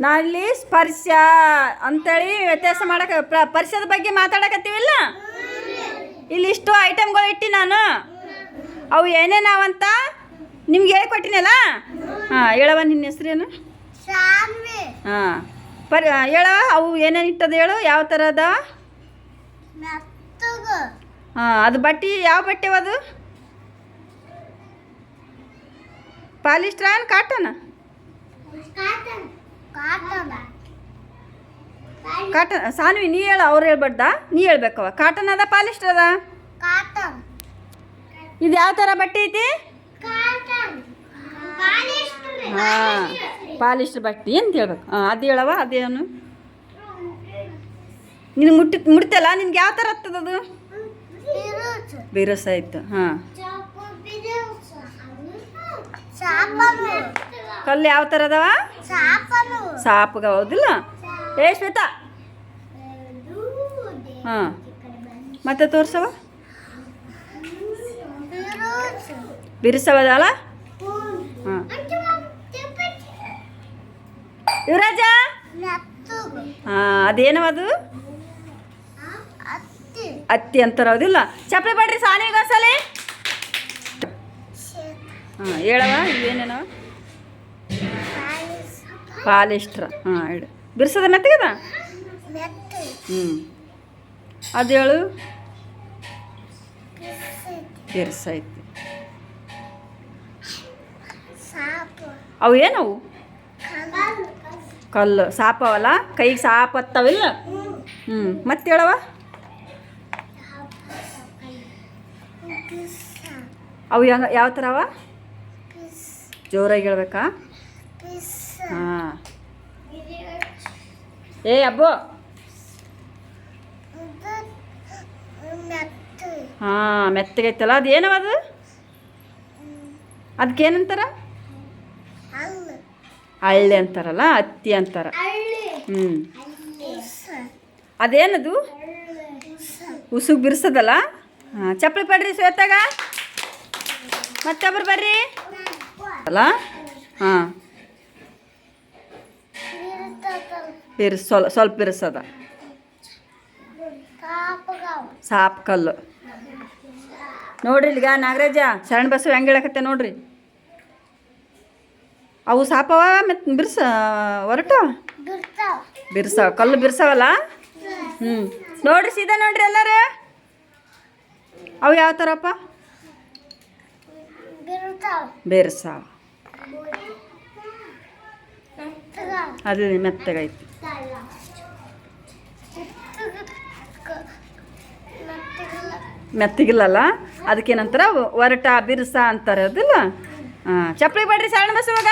ನಾವಿಲ್ಲಿ ಸ್ಪರ್ಶ ಅಂತೇಳಿ ವ್ಯತ್ಯಾಸ ಮಾಡಕ್ಕೆ ಸ್ಪರ್ಶದ ಬಗ್ಗೆ ಮಾತಾಡಕತ್ತೀವಿಲ್ಲ. ಇಲ್ಲಿ ಇಷ್ಟು ಐಟಮ್ಗಳು ಇಟ್ಟು ನಾನು ಅವು ಏನೇನಾವಂತ ನಿಮ್ಗೆ ಹೇಳ್ಕೊಟ್ಟಿನಲ್ಲ. ಹಾಂ, ಹೇಳವ ನಿನ್ನ ಹೆಸ್ರೇನು? ಹಾಂ, ಹೇಳವ ಅವು ಏನೇನು ಇಟ್ಟದ ಹೇಳು, ಯಾವ ಥರ ಅದಾವ? ಹಾಂ, ಅದು ಬಟ್ಟೆ ಯಾವ ಬಟ್ಟೆ ಅದು? ಪಾಲಿಸ್ಟ್ರಾ ಏನು ಕಾಟನ್? ಕಾಟನ್. ಸಾನ್ವಿ ನೀ ಹೇಳ, ಅವ್ರು ಹೇಳ್ಬಾರ್ದ, ನೀ ಹೇಳ್ಬೇಕವ. ಕಾಟನ್ ಅದ ಪಾಲಿಸ್ಟರ್ ಅದ? ಇದು ಯಾವ ಥರ ಬಟ್ಟೆ ಐತಿ? ಹಾಂ, ಪಾಲಿಸ್ಟರ್ ಬಟ್ಟೆ ಅಂತ ಹೇಳ್ಬೇಕು. ಹಾಂ, ಅದು ಹೇಳವ. ಅದೇನು ನಿನಗೆ ಮುಟ್ತಲ್ಲ, ನಿನ್ಗೆ ಯಾವ ಥರ ಆಗ್ತದದು? ಬಿರುಸ ಆಯ್ತು. ಹಾಂ, ಕಲ್ಲು ಯಾವ ಥರ ಅದಾವ? ಸಾಪಗ ಹೌದಿಲ್ಲ? ಶ್ವೇತಾ. ಹಾಂ, ಮತ್ತೆ ತೋರ್ಸವ. ಬಿರುಸವದಲ್ಲ? ಹಾಂ, ಯುವರಾಜ. ಹಾಂ, ಅದೇನವದು? ಅತ್ತಿ ಅಂತಾರ ಹೌದಿಲ್ಲ? ಚಪ್ಪಲಿ ಬಡ್ರಿ ಸಾನಿಗೆ ಒಂದ್ಸಲಿ. ಹಾಂ, ಹೇಳವ ಇವೇನೇನವ? ಪಾಲಿಸ್ಟ್ರ. ಹಾಂ, ಹೇಳು. ಬಿರ್ಸದ ಮೆತ್ತಗದ? ಹ್ಞೂ, ಅದು ಹೇಳು. ಬಿರ್ಸೈತಿ. ಅವು ಏನವು? ಕಲ್ಲು. ಸಾಪವಲ್ಲ, ಕೈಗೆ ಸಾಪ ಹತ್ತವಿಲ್ಲ? ಹ್ಞೂ, ಮತ್ತೆ ಹೇಳವ. ಅವು ಯಾವ ಥರ ಅವ? ಜೋರಾಗಿ ಹೇಳ್ಬೇಕಾ? ಹಾಂ, ಅಬ್ಬು. ಹಾಂ, ಮೆತ್ತಗೈತಲ್ಲ, ಅದು ಏನವ ಅದು? ಅದಕ್ಕೇನಂತಾರ? ಹಳ್ಳಿ ಅಂತಾರಲ್ಲ, ಅತ್ತಿ ಅಂತಾರ. ಹ್ಞೂ, ಅದೇನದು? ಉಸುಗ್ ಬಿರ್ಸದಲ್ಲ? ಹಾಂ, ಚಪ್ಪಲಿ ಪಡ್ರಿ ಶ್ವೇತಾಗ. ಮತ್ತೊಬ್ರು ಬರ್ರಿ ಅಲ್ಲ. ಹಾಂ, ಸ್ವಲ್ಪ ಬಿರ್ಸದ. ಸಾಪ್ ಕಲ್ಲು ನೋಡ್ರಿ. ಈಗ ನಾಗರಾಜ ಶರಣ ಬಸವ ಹೆಂಗೆ ಹೇಳಕತ್ತೆ ನೋಡ್ರಿ. ಅವು ಸಾಪವ ಮತ್ತು ಬಿರ್ಸವ ಕಲ್ಲು ಬಿರ್ಸವಲ್ಲ. ಹ್ಞೂ, ನೋಡ್ರಿ ಸೀದಾ ನೋಡ್ರಿ ಎಲ್ಲರೂ. ಅವು ಯಾವ ಥರಪ್ಪ? ಬಿರ್ಸವ. ಅದು ಮೆತ್ತಗೈತಿ. ಮೆತ್ತಗಿಲ್ಲಲ್ಲ, ಅದಕ್ಕೇನಂತಾರ? ಒರಟ ಬಿರ್ಸ ಅಂತಾರೆ ಹೌದಿಲ್ಲ? ಹಾಂ, ಚಪ್ಪಲಿ ಬಡ್ರಿ ಶರಣ ಬಸವಾಗ.